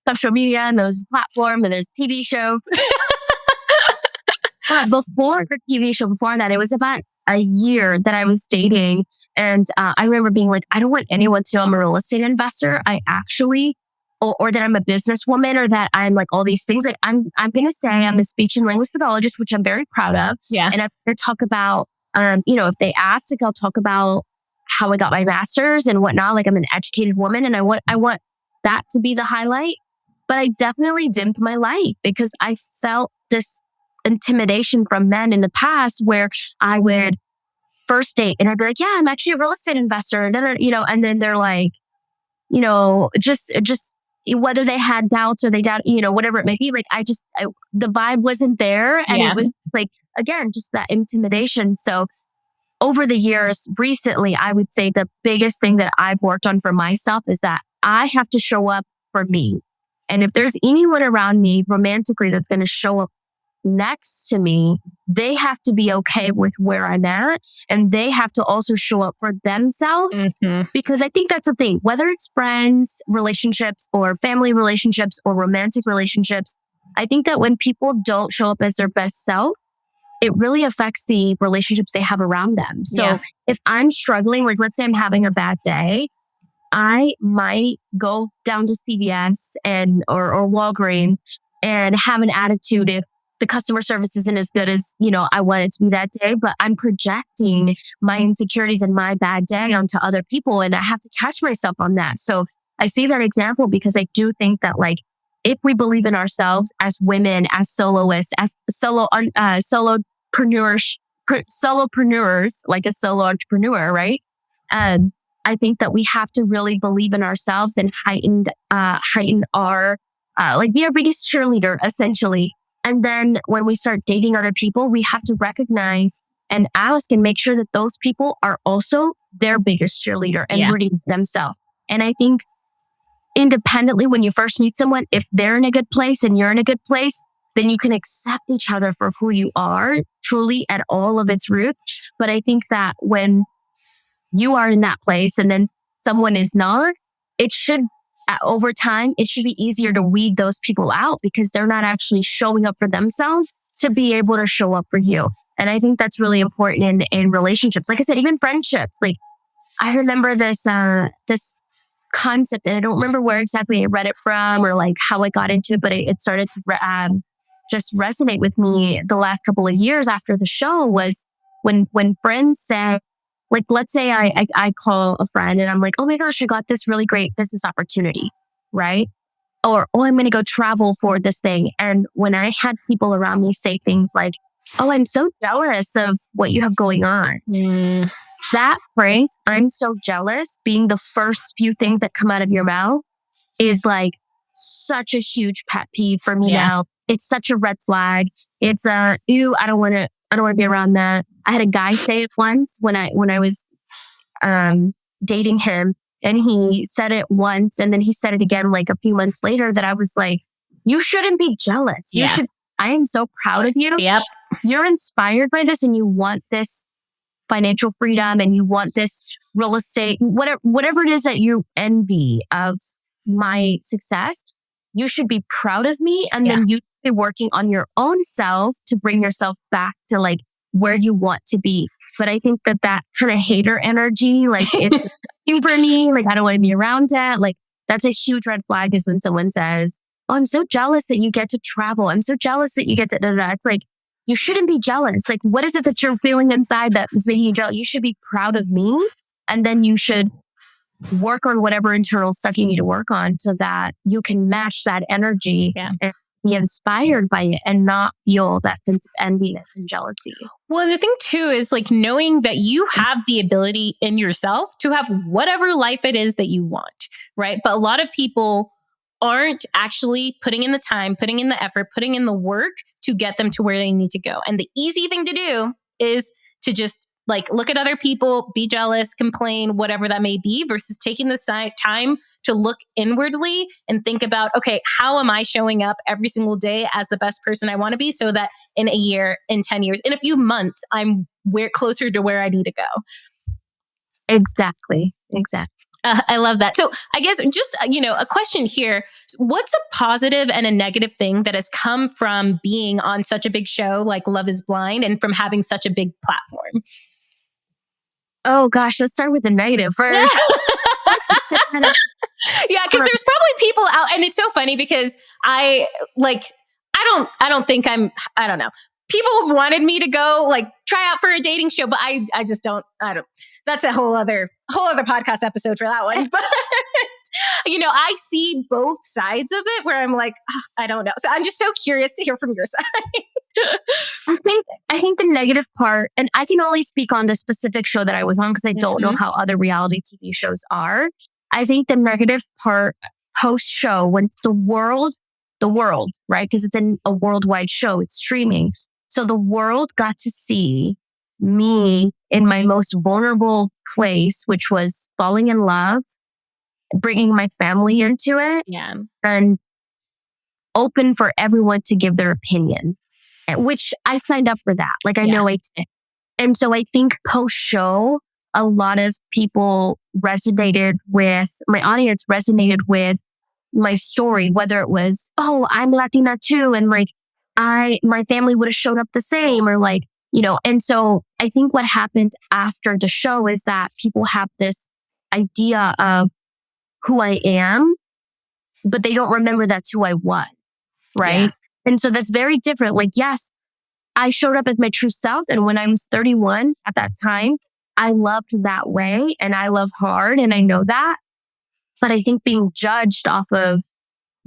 social media and there's platform and there's TV show. But before the TV show, before that, it was about a year that I was dating. And I remember being like, I don't want anyone to know I'm a real estate investor. I actually, or that I'm a businesswoman or that I'm like all these things. Like I'm going to say I'm a speech and language pathologist, which I'm very proud of. Yeah. And I'm going to talk about, if they ask, like I'll talk about how I got my master's and whatnot. Like I'm an educated woman and I want that to be the highlight. But I definitely dimmed my light because I felt this intimidation from men in the past where I would first date and I'd be like, yeah, I'm actually a real estate investor. And then they're like, just whether they had doubts or they doubt, whatever it may be. Like the vibe wasn't there. And it was like, again, just that intimidation. So over the years, recently, I would say the biggest thing that I've worked on for myself is that I have to show up for me. And if there's anyone around me romantically that's going to show up next to me, they have to be okay with where I'm at. And they have to also show up for themselves. Because I think that's the thing, whether it's friends, relationships, or family relationships, or romantic relationships, I think that when people don't show up as their best self, it really affects the relationships they have around them. So if I'm struggling, like let's say I'm having a bad day, I might go down to CVS or Walgreens and have an attitude if the customer service isn't as good as, I want it to be that day, but I'm projecting my insecurities and my bad day onto other people. And I have to catch myself on that. So I see that example because I do think that like, if we believe in ourselves as women, as soloists, as solopreneurs, like a solo entrepreneur, right? I think that we have to really believe in ourselves and heighten our, be our biggest cheerleader, essentially. And then when we start dating other people, we have to recognize and ask and make sure that those people are also their biggest cheerleader and rooting themselves. And I think independently, when you first meet someone, if they're in a good place and you're in a good place, then you can accept each other for who you are, truly at all of its roots. But I think that when you are in that place and then someone is not, it should, over time, it should be easier to weed those people out because they're not actually showing up for themselves to be able to show up for you. And I think that's really important in relationships. Like I said, even friendships. Like I remember this concept, and I don't remember where exactly I read it from or like how I got into it, but it started to just resonate with me the last couple of years after the show was when friends say, like, let's say I call a friend and I'm like, oh my gosh, I got this really great business opportunity, right? Or, oh, I'm going to go travel for this thing. And when I had people around me say things like, oh, I'm so jealous of what you have going on. that phrase, I'm so jealous, being the first few things that come out of your mouth is like such a huge pet peeve for me now. It's such a red flag. It's ew, I don't want to be around that. I had a guy say it once when I was dating him, and he said it once and then he said it again like a few months later, that I was like, you shouldn't be jealous. You should. I am so proud of you. Yep. You're inspired by this and you want this financial freedom and you want this real estate, whatever it is that you envy of my success. You should be proud of me. And then you should be working on your own self to bring yourself back to like where you want to be. But I think that kind of hater energy, like it's for me, like I don't want to be around that. Like that's a huge red flag, is when someone says, oh, I'm so jealous that you get to travel. I'm so jealous that you get to, It's like, you shouldn't be jealous. Like, what is it that you're feeling inside that is making you jealous? You should be proud of me. And then you should work on whatever internal stuff you need to work on so that you can match that energy and be inspired by it and not feel that sense of enviness and jealousy. Well, and the thing too is like knowing that you have the ability in yourself to have whatever life it is that you want, right? But a lot of people aren't actually putting in the time, putting in the effort, putting in the work to get them to where they need to go. And the easy thing to do is to just like look at other people, be jealous, complain, whatever that may be, versus taking the time to look inwardly and think about, okay, how am I showing up every single day as the best person I want to be, so that in a year, in 10 years, in a few months, I'm closer to where I need to go. Exactly. I love that. So I guess just, a question here. What's a positive and a negative thing that has come from being on such a big show like Love is Blind and from having such a big platform? Oh gosh, let's start with the negative first. Yeah, because there's probably people out, and it's so funny because I don't know. People have wanted me to go like try out for a dating show, but I just don't. That's a whole other podcast episode for that one. But I see both sides of it where I'm like, I don't know. So I'm just so curious to hear from your side. I think the negative part, and I can only speak on the specific show that I was on because I don't know how other reality TV shows are. I think the negative part post show, when the world, right? Because it's a worldwide show, it's streaming. So the world got to see me in my most vulnerable place, which was falling in love, bringing my family into it, and open for everyone to give their opinion, which I signed up for that. Like I know I did. And so I think post show, a lot of people my audience resonated with my story, whether it was, oh, I'm Latina too. And like, my family would have showed up the same, or like, and so I think what happened after the show is that people have this idea of who I am, but they don't remember that's who I was. Right. Yeah. And so that's very different. Like, yes, I showed up as my true self. And when I was 31 at that time, I loved that way and I love hard and I know that. But I think being judged off of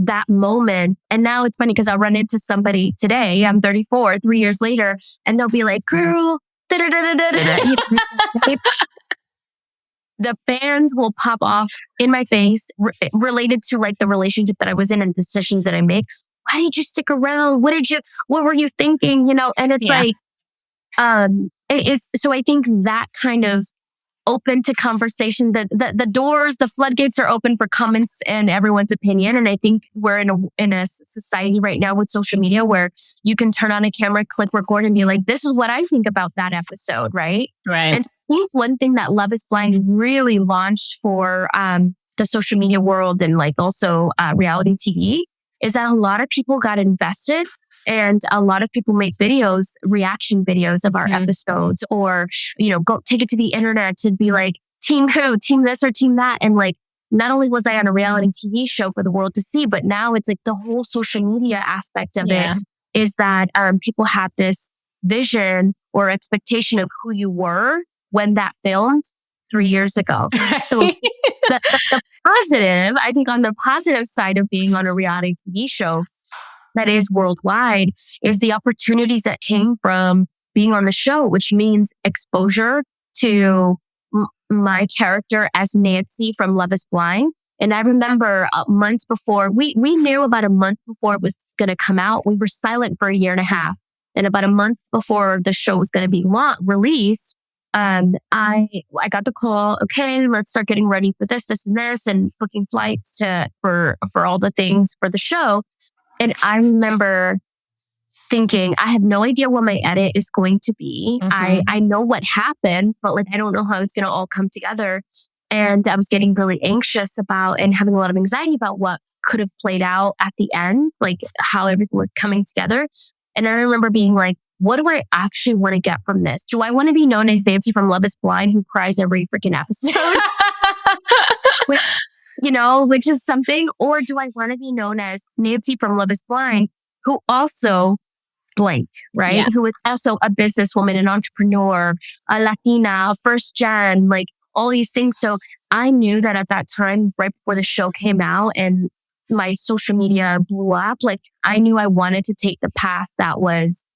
that moment. And now it's funny because I'll run into somebody today, I'm 34, 3 years later, and they'll be like, girl, the fans will pop off in my face related to like the relationship that I was in and decisions that I make. Why did you stick around? What were you thinking? And it's like, so I think that kind of open to conversation, the doors, the floodgates are open for comments and everyone's opinion. And I think we're in a society right now with social media where you can turn on a camera, click record and be like, this is what I think about that episode. Right. Right. And I think one thing that Love is Blind really launched for the social media world and like also reality TV is that a lot of people got invested. And a lot of people make reaction videos of our episodes, or, go take it to the internet to be like, team who, team this or team that. And like, not only was I on a reality TV show for the world to see, but now it's like the whole social media aspect of it is that people have this vision or expectation of who you were when that filmed 3 years ago. So the positive, I think on the positive side of being on a reality TV show that is worldwide is the opportunities that came from being on the show, which means exposure to my character as Nancy from Love is Blind. And I remember months before, we knew about a month before it was going to come out. We were silent for a year and a half. And about a month before the show was going to be released, I got the call. Okay, let's start getting ready for this, and this, and booking flights for all the things for the show. And I remember thinking, I have no idea what my edit is going to be. I know what happened, but like I don't know how it's going to all come together. And I was getting really anxious about and having a lot of anxiety about what could have played out at the end, like how everything was coming together. And I remember being like, what do I actually want to get from this? Do I want to be known as Nancy from Love is Blind who cries every freaking episode? which is something, or do I want to be known as Nancy from Love is Blind who also blank, right? Yeah. Who is also a businesswoman, an entrepreneur, a Latina, a first gen, like all these things. So I knew that at that time, right before the show came out and my social media blew up, like I knew I wanted to take the path that was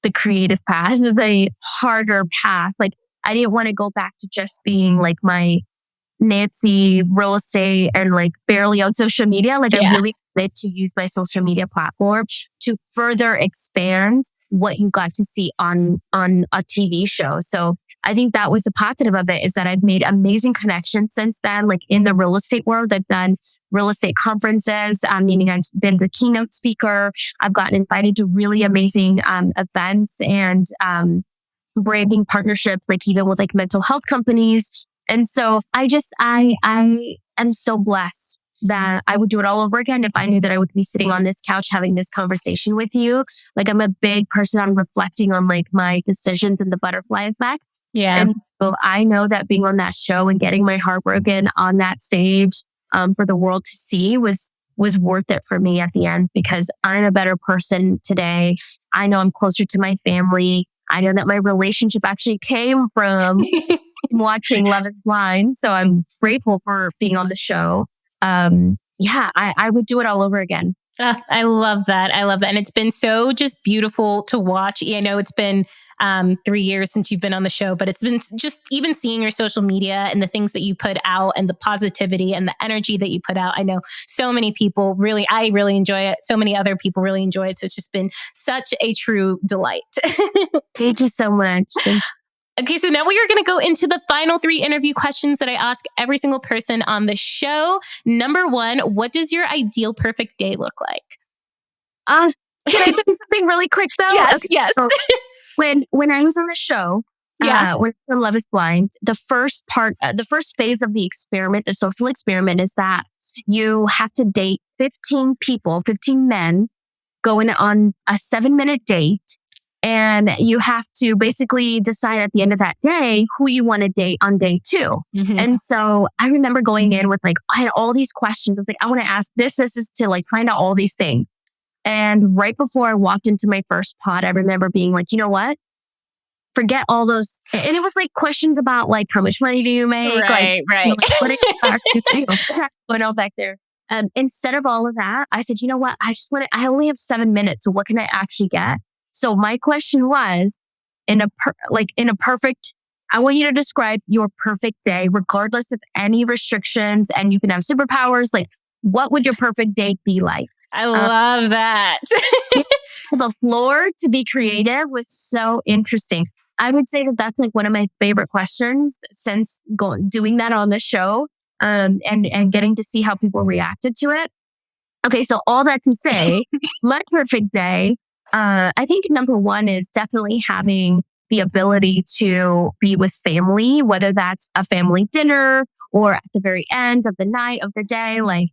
the creative path, the harder path. Like I didn't want to go back to just being like my Nancy real estate and like barely on social media. Like I really wanted to use my social media platform to further expand what you got to see on a TV show. So I think that was the positive of it, is that I've made amazing connections since then. Like in the real estate world, I've done real estate conferences, meaning I've been the keynote speaker. I've gotten invited to really amazing events and branding partnerships, like even with like mental health companies. And so I am so blessed that I would do it all over again if I knew that I would be sitting on this couch having this conversation with you. Like I'm a big person on reflecting on like my decisions and the butterfly effect. Yeah. And so I know that being on that show and getting my heart broken on that stage for the world to see was worth it for me at the end, because I'm a better person today. I know I'm closer to my family. I know that my relationship actually came from watching Love is Blind. So I'm grateful for being on the show. I would do it all over again. I love that. And it's been so just beautiful to watch. I know it's been 3 years since you've been on the show, but it's been just even seeing your social media and the things that you put out and the positivity and the energy that you put out. I know so many people I really enjoy it. So many other people really enjoy it. So it's just been such a true delight. Thank you so much. Thank you. Okay, so now we are going to go into the final 3 interview questions that I ask every single person on the show. Number 1, what does your ideal perfect day look like? Can I tell you something really quick though? Yes, okay. yes. So when I was on the show, when I was on Love is Blind, the first phase of the experiment, the social experiment, is that you have to date 15 men, going on a 7-minute date. And you have to basically decide at the end of that day who you want to date on day 2. Mm-hmm. And so I remember going in with like, I had all these questions. I was like, I want to ask this to like find out all these things. And right before I walked into my first pod, I remember being like, you know what? Forget all those. And it was like questions about like, how much money do you make? Right. You know, like, what are you going on back there? Instead of all of that, I said, you know what? I only have 7 minutes. So what can I actually get? So my question was, I want you to describe your perfect day, regardless of any restrictions, and you can have superpowers. Like, what would your perfect day be like? I love that. The floor to be creative was so interesting. I would say that that's like one of my favorite questions since doing that on the show, and getting to see how people reacted to it. Okay, so all that to say, my perfect day. I think number 1 is definitely having the ability to be with family, whether that's a family dinner or at the very end of the night of the day, like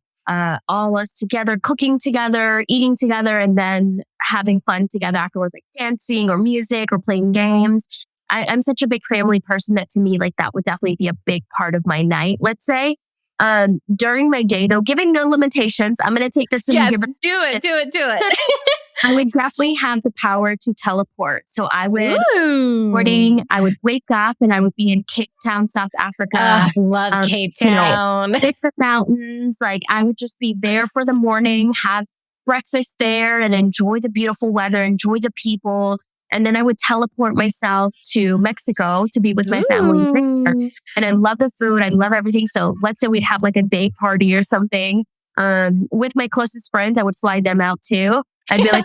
all us together, cooking together, eating together, and then having fun together afterwards, like dancing or music or playing games. I'm such a big family person that to me, like that would definitely be a big part of my night, let's say. During my day, though, giving no limitations, I'm going to take this and do it. I would definitely have the power to teleport. So I would wake up and I would be in Cape Town, South Africa. Love Cape Town. Hit the mountains. Like I would just be there for the morning, have breakfast there and enjoy the beautiful weather, enjoy the people. And then I would teleport myself to Mexico to be with my family there. Ooh. And I love the food. I love everything. So let's say we'd have like a day party or something. With my closest friends, I would fly them out too. I'd be like,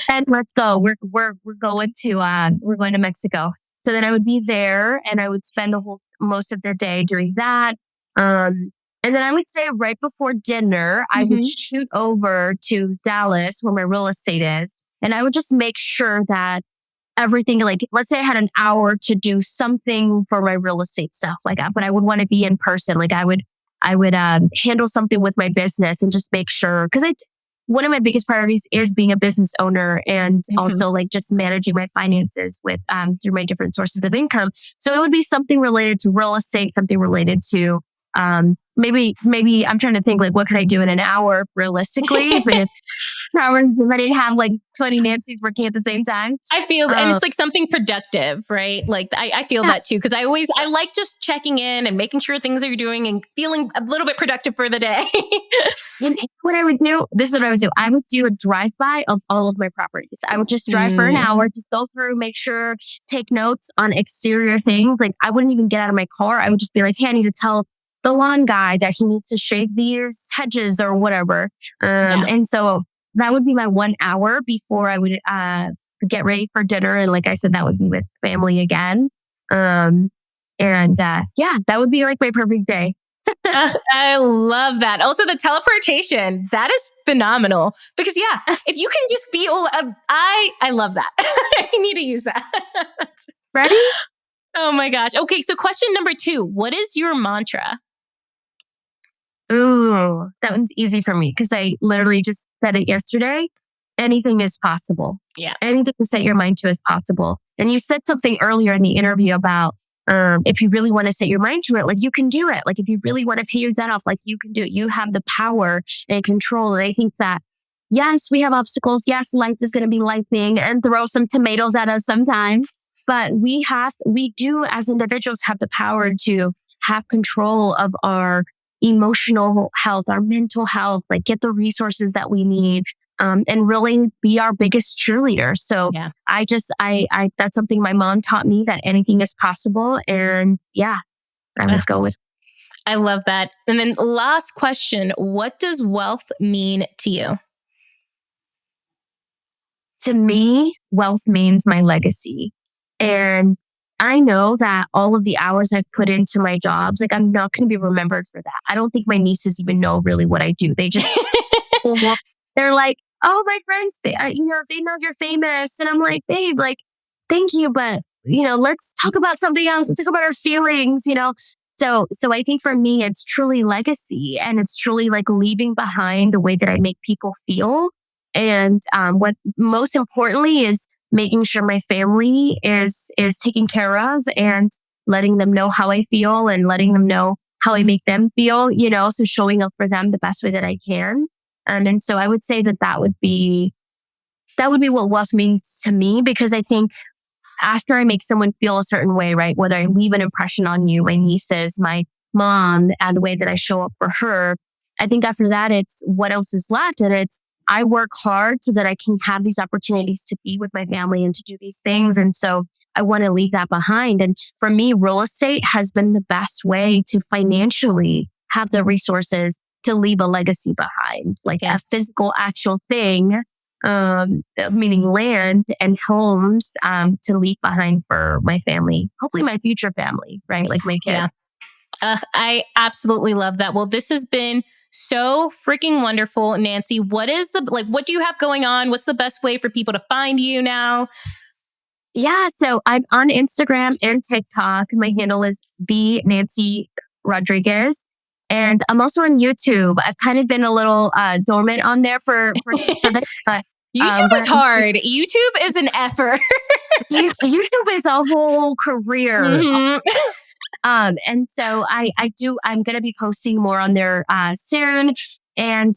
and let's go. We're going to Mexico. So then I would be there and I would spend most of the day doing that. And then I would say right before dinner, I would shoot over to Dallas where my real estate is. And I would just make sure that everything, like, let's say I had an hour to do something for my real estate stuff like that, but I would want to be in person. Like I would handle something with my business and just make sure, because one of my biggest priorities is being a business owner and also like just managing my finances with through my different sources of income. So it would be something related to real estate, something related to maybe I'm trying to think like what could I do in an hour realistically if I didn't have like 20 Nancy's working at the same time. I feel, and it's like something productive, right? Like I feel that too, because I like just checking in and making sure things are doing and feeling a little bit productive for the day. And what I would do, this is what I would do. I would do a drive-by of all of my properties. I would just drive for an hour, just go through, make sure, take notes on exterior things. Like I wouldn't even get out of my car. I would just be like, hey, I need to tell the lawn guy that he needs to shave these hedges or whatever. And so that would be my 1 hour before I would get ready for dinner. And like I said, that would be with family again. That would be like my perfect day. I love that. Also, the teleportation, that is phenomenal. Because if you can just be, I love that. I need to use that. Ready? Oh my gosh. Okay, so question number 2. What is your mantra? Ooh, that one's easy for me because I literally just said it yesterday. Anything is possible. Yeah. Anything to set your mind to is possible. And you said something earlier in the interview about if you really want to set your mind to it, like you can do it. Like if you really want to pay your debt off, like you can do it. You have the power and control. And I think that, yes, we have obstacles. Yes, life is going to be lightning and throw some tomatoes at us sometimes. But we do as individuals have the power to have control of our emotional health, our mental health, like get the resources that we need, and really be our biggest cheerleader. So I that's something my mom taught me, that anything is possible. And I would go with. I love that. And then last question, what does wealth mean to you? To me, wealth means my legacy. And I know that all of the hours I've put into my jobs, like I'm not going to be remembered for that. I don't think my nieces even know really what I do. They just, they're like, oh, my friends, they know you're famous. And I'm like, babe, like, thank you. But, let's talk about something else. Let's talk about our feelings, So I think for me, it's truly legacy, and it's truly like leaving behind the way that I make people feel. And what most importantly is making sure my family is taken care of and letting them know how I feel and letting them know how I make them feel, so showing up for them the best way that I can. And so I would say that would be what wealth means to me, because I think after I make someone feel a certain way, right, whether I leave an impression on you, my nieces, my mom, and the way that I show up for her, I think after that, it's what else is left. And it's, I work hard so that I can have these opportunities to be with my family and to do these things. And so I want to leave that behind. And for me, real estate has been the best way to financially have the resources to leave a legacy behind, like a physical, actual thing, meaning land and homes, to leave behind for my family, hopefully my future family, right? Like my kid. Yeah. I absolutely love that. Well, this has been so freaking wonderful, Nancy. What do you have going on? What's the best way for people to find you now? Yeah. So I'm on Instagram and TikTok. My handle is the Nancy Rodriguez. And I'm also on YouTube. I've kind of been a little dormant on there for this, but YouTube is hard. YouTube is an effort. YouTube is a whole career. And so I'm going to be posting more on there soon. And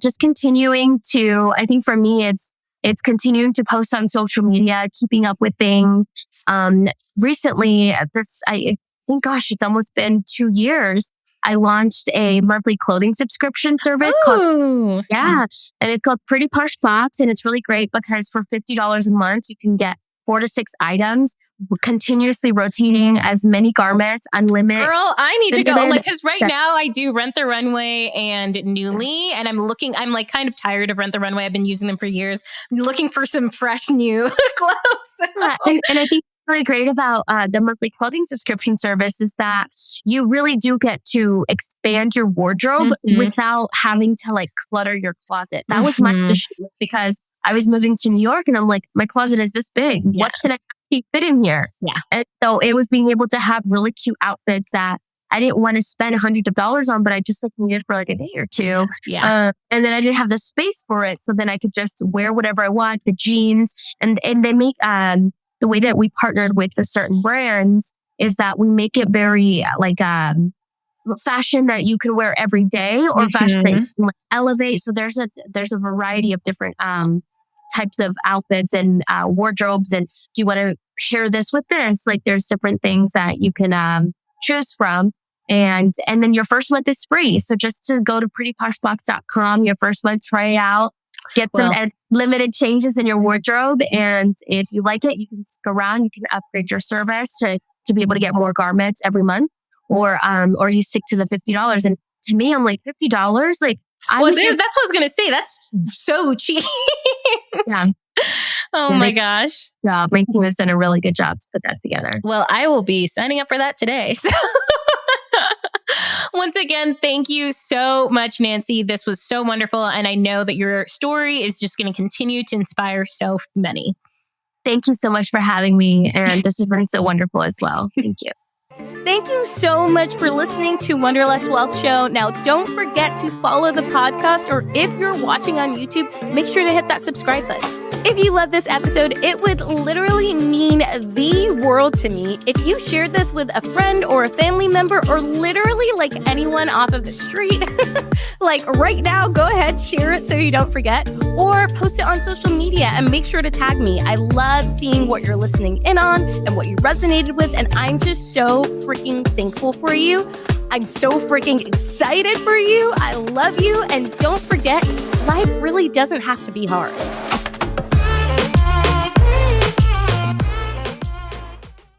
just continuing to, I think for me, it's continuing to post on social media, keeping up with things. Recently, I think, gosh, it's almost been 2 years. I launched a monthly clothing subscription service called, and it's called Pretty Posh Box. And it's really great because for $50 a month, you can get 4 to 6 items, continuously rotating as many garments, unlimited. Girl, I need to go. Like, because right now I do Rent the Runway and Nuuly, and I'm like kind of tired of Rent the Runway. I've been using them for years. I'm looking for some fresh new clothes. And I think really great about the monthly clothing subscription service is that you really do get to expand your wardrobe without having to like clutter your closet. That was my issue because I was moving to New York and I'm like, my closet is this big. What can I fit in here? Yeah. And so it was being able to have really cute outfits that I didn't want to spend hundreds of dollars on, but I just like needed for like a day or two. Yeah. And then I didn't have the space for it. So then I could just wear whatever I want, the jeans. And they make, the way that we partnered with the certain brands is that we make it very like, fashion that you can wear every day or fashion that you can like, elevate. So there's a variety of different, types of outfits and wardrobes. And do you want to pair this with this? Like there's different things that you can choose from. And then your first month is free. So just to go to prettyposhbox.com, your first month, try it out, get some limited changes in your wardrobe. And if you like it, you can stick around. You can upgrade your service to be able to get more garments every month, or you stick to the $50. And to me, I'm like $50. Like that's what I was gonna say. That's so cheap. Yeah. Oh my gosh. Yeah, my team has done a really good job to put that together. Well, I will be signing up for that today. So once again, thank you so much, Nancy. This was so wonderful. And I know that your story is just going to continue to inspire so many. Thank you so much for having me. And this has been so wonderful as well. Thank you. Thank you so much for listening to Wanderlust Wealth Show. Now, don't forget to follow the podcast, or if you're watching on YouTube, make sure to hit that subscribe button. If you love this episode, it would literally mean the world to me if you shared this with a friend or a family member, or literally like anyone off of the street. Like right now, go ahead, share it so you don't forget, or post it on social media and make sure to tag me. I love seeing what you're listening in on and what you resonated with, and I'm just so freaking thankful for you. I'm so freaking excited for you. I love you, and don't forget, life really doesn't have to be hard.